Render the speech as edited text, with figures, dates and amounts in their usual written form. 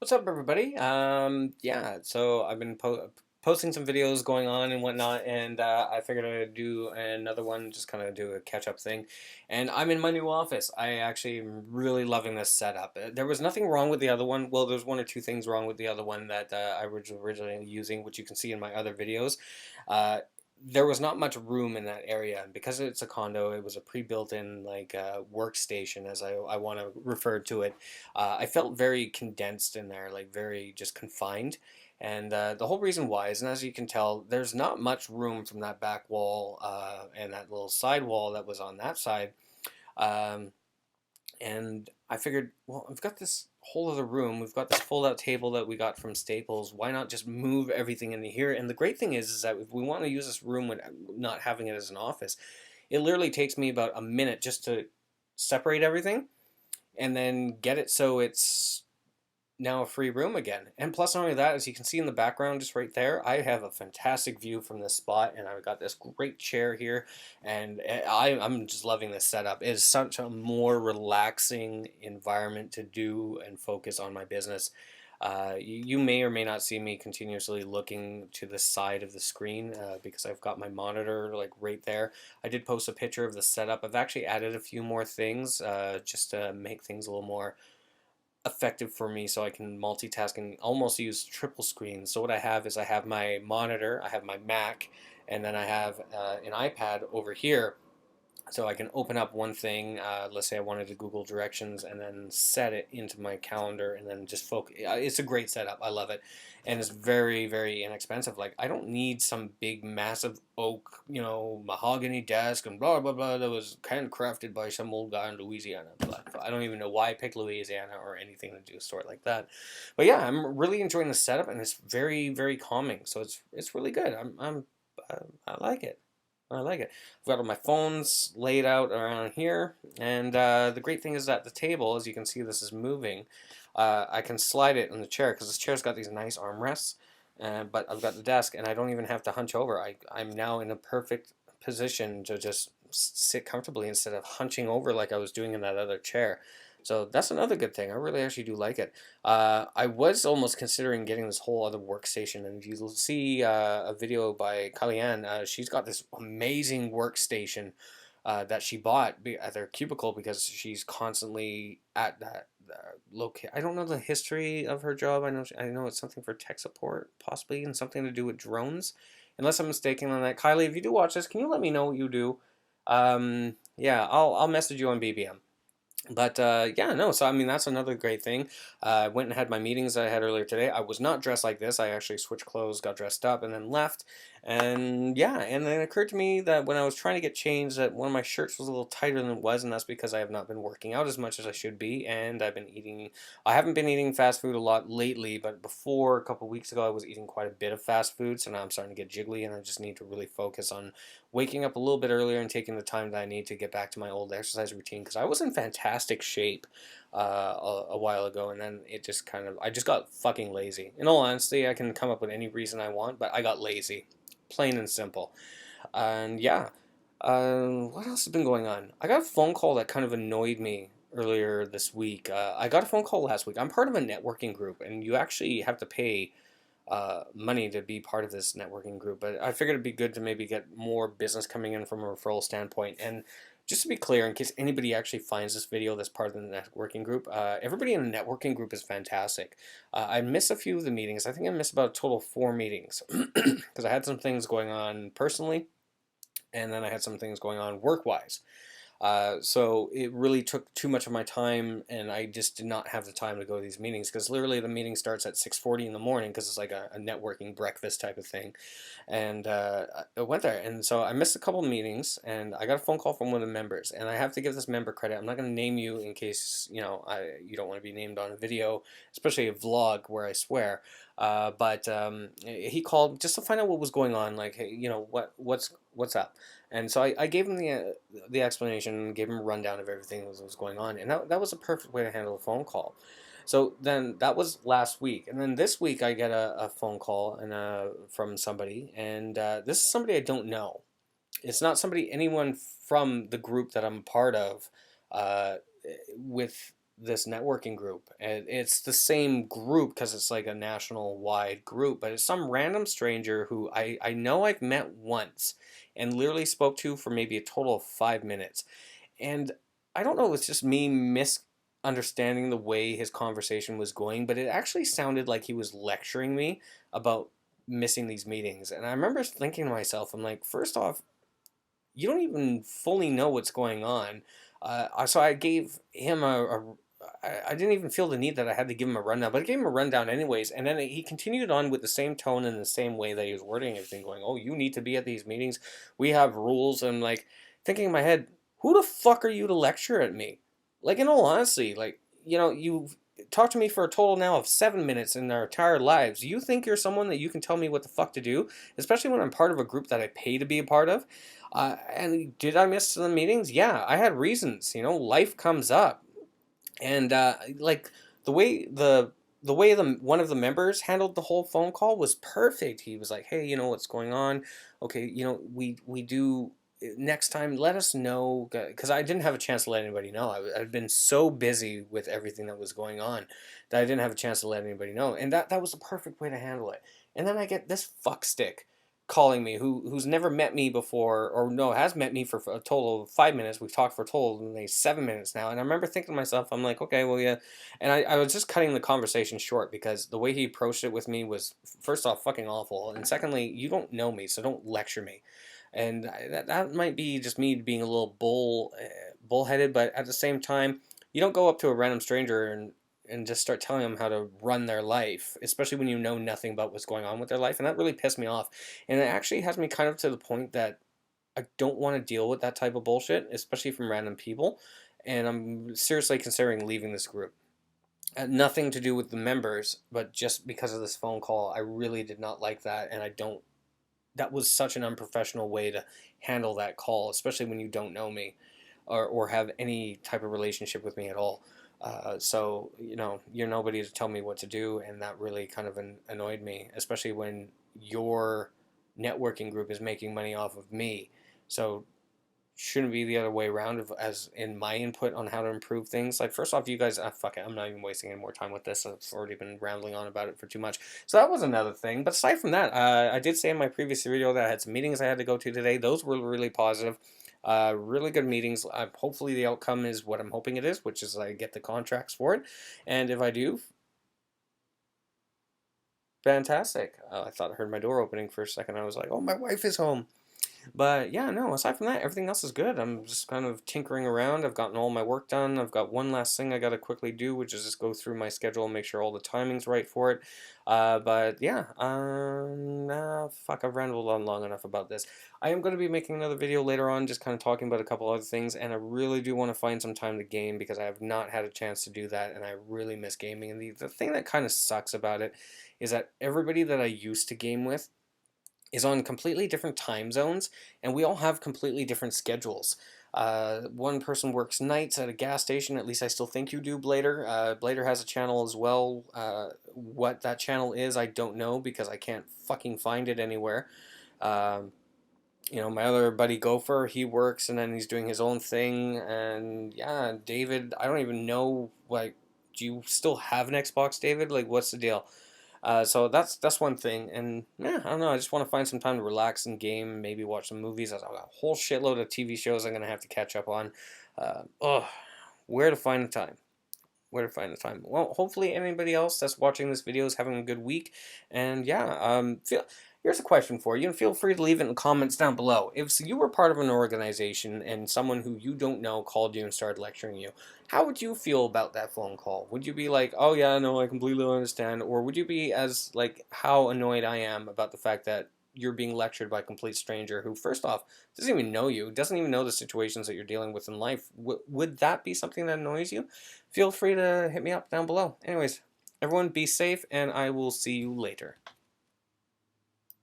What's up, everybody? Yeah, so I've been posting some videos going on and whatnot, and I figured I'd do another one, just kind of do a catch-up thing. And I'm in my new office. I actually am really loving this setup. There was nothing wrong with the other one. Well, there's one or two things wrong with the other one that I was originally using, which you can see in my other videos. Uh, there was not much room in that area, and because it's a condo, it was a pre-built-in like workstation, as I want to refer to it. I felt very condensed in there, like very just confined. And the whole reason why is, and as you can tell, there's not much room from that back wall and that little side wall that was on that side. Um, and I figured, well, I've got this whole other room. We've got this fold-out table that we got from Staples. Why not just move everything into here? And the great thing is that if we want to use this room with not having it as an office, it literally takes me about a minute just to separate everything and then get it so it's now a free room again. And plus, not only that, as you can see in the background, just right there, I have a fantastic view from this spot, and I've got this great chair here, and I'm just loving this setup. It is such a more relaxing environment to do and focus on my business. You may or may not see me continuously looking to the side of the screen because I've got my monitor like right there. I did post a picture of the setup. I've actually added a few more things just to make things a little more effective for me so I can multitask and almost use triple screen. So what I have is I have my monitor, I have my Mac, and then I have an iPad over here. So I can open up one thing, let's say I wanted to Google directions, and then set it into my calendar and then just focus. It's a great setup. I love it. And it's very, very inexpensive. Like, I don't need some big, massive oak, mahogany desk and blah, blah, blah that was handcrafted by some old guy in Louisiana. But I don't even know why I picked Louisiana or anything to do a story like that. But yeah, I'm really enjoying the setup, and it's very, very calming. So it's really good. I like it. I like it. I've got all my phones laid out around here, and the great thing is that the table, as you can see, this is moving. I can slide it in the chair because this chair's got these nice armrests, but I've got the desk, and I don't even have to hunch over. I'm now in a perfect position to just sit comfortably instead of hunching over like I was doing in that other chair. So that's another good thing. I really actually do like it. I was almost considering getting this whole other workstation, and if you see a video by Kalian, she's got this amazing workstation that she bought at their cubicle because she's constantly at that location. I don't know the history of her job. I know it's something for tech support, possibly, and something to do with drones, unless I'm mistaken on that. Kylie, if you do watch this, can you let me know what you do? Yeah, I'll message you on BBM. But yeah, no. So I mean, that's another great thing. I went and had my meetings that I had earlier today. I was not dressed like this. I actually switched clothes, got dressed up, and then left. And yeah, and then it occurred to me that when I was trying to get changed, that one of my shirts was a little tighter than it was, and that's because I have not been working out as much as I should be, and I've been eating. I haven't been eating fast food a lot lately, but before a couple weeks ago, I was eating quite a bit of fast food. So now I'm starting to get jiggly, and I just need to really focus on waking up a little bit earlier and taking the time that I need to get back to my old exercise routine because I was in fantastic shape a while ago, and then it just I just got fucking lazy. In all honesty, I can come up with any reason I want, but I got lazy, plain and simple. And yeah, what else has been going on? I got a phone call that kind of annoyed me earlier this week. I got a phone call last week. I'm part of a networking group, and you actually have to pay money to be part of this networking group. But I figured it'd be good to maybe get more business coming in from a referral standpoint. And just to be clear, in case anybody actually finds this video that's part of the networking group, everybody in the networking group is fantastic. I missed a few of the meetings. I think I missed about a total of 4 meetings because I had some things going on personally, and then I had some things going on work-wise. So it really took too much of my time, and I just did not have the time to go to these meetings because literally the meeting starts at 6:40 in the morning because it's like a networking breakfast type of thing. And I went there, and so I missed a couple of meetings, and I got a phone call from one of the members, and I have to give this member credit. I'm not going to name you in case you don't want to be named on a video, especially a vlog where I swear. But he called just to find out what was going on, like, hey, what's up. And so I gave him the explanation, gave him a rundown of everything that was going on, and that was a perfect way to handle a phone call. So then that was last week, and then this week I get a phone call from somebody, and this is somebody I don't know. It's not anyone from the group that I'm part of, with. this networking group, and it's the same group because it's like a national wide group, but it's some random stranger who I know I've met once and literally spoke to for maybe a total of 5 minutes. And I don't know, it's just me misunderstanding the way his conversation was going, but it actually sounded like he was lecturing me about missing these meetings. And I remember thinking to myself, I'm like, first off, you don't even fully know what's going on. So I gave him I didn't even feel the need that I had to give him a rundown, but I gave him a rundown anyways. And then he continued on with the same tone and the same way that he was wording everything, going, "Oh, you need to be at these meetings. We have rules." And like thinking in my head, who the fuck are you to lecture at me? Like, in all honesty, like, you've talked to me for a total now of 7 minutes in our entire lives. You think you're someone that you can tell me what the fuck to do, especially when I'm part of a group that I pay to be a part of? And did I miss the meetings? Yeah, I had reasons. Life comes up, and like the way the one of the members handled the whole phone call was perfect. He was like, "Hey, what's going on? Okay, we do." Next time, let us know, because I didn't have a chance to let anybody know. I've been so busy with everything that was going on that I didn't have a chance to let anybody know, and that was the perfect way to handle it. And then I get this fuckstick calling me who's never met me before, or no, has met me for a total of 5 minutes. We've talked for a total of maybe 7 minutes now, and I remember thinking to myself, I'm like, okay, well, yeah. And I was just cutting the conversation short because the way he approached it with me was, first off, fucking awful, and secondly, you don't know me, so don't lecture me. And that might be just me being a little bullheaded, but at the same time, you don't go up to a random stranger and just start telling them how to run their life, especially when you know nothing about what's going on with their life. And that really pissed me off. And it actually has me kind of to the point that I don't want to deal with that type of bullshit, especially from random people. And I'm seriously considering leaving this group. Nothing to do with the members, but just because of this phone call, I really did not like that. And I don't, that was such an unprofessional way to handle that call, especially when you don't know me or have any type of relationship with me at all. So, you're nobody to tell me what to do, and that really kind of annoyed me, especially when your networking group is making money off of me. So, shouldn't be the other way around, as in my input on how to improve things. Like, first off, you guys, fuck it, I'm not even wasting any more time with this. I've already been rambling on about it for too much. So that was another thing. But aside from that, I did say in my previous video that I had some meetings I had to go to today. Those were really positive. Really good meetings. Hopefully the outcome is what I'm hoping it is, which is I get the contracts for it. And if I do, fantastic. I thought I heard my door opening for a second. I was like, oh, my wife is home. But yeah, no, aside from that, everything else is good. I'm just kind of tinkering around. I've gotten all my work done. I've got one last thing I got to quickly do, which is just go through my schedule and make sure all the timing's right for it. But yeah, fuck, I've rambled on long enough about this. I am going to be making another video later on, just kind of talking about a couple other things, and I really do want to find some time to game because I have not had a chance to do that, and I really miss gaming. And the thing that kind of sucks about it is that everybody that I used to game with is on completely different time zones, and we all have completely different schedules. One person works nights at a gas station, at least I still think you do, Blader. Blader has a channel as well. What that channel is, I don't know because I can't fucking find it anywhere. My other buddy Gopher, he works and then he's doing his own thing. And yeah, David, I don't even know, like, do you still have an Xbox, David? Like, what's the deal? So that's one thing, and yeah, I don't know. I just want to find some time to relax and game, maybe watch some movies. I've got a whole shitload of TV shows I'm gonna have to catch up on. Oh, where to find the time? Where to find the time? Well, hopefully anybody else that's watching this video is having a good week, and yeah, here's a question for you, and feel free to leave it in the comments down below. If you were part of an organization and someone who you don't know called you and started lecturing you, how would you feel about that phone call? Would you be like, oh yeah, no, I completely understand, or would you be as like how annoyed I am about the fact that you're being lectured by a complete stranger who, first off, doesn't even know you, doesn't even know the situations that you're dealing with in life? Would that be something that annoys you? Feel free to hit me up down below. Anyways, everyone be safe, and I will see you later.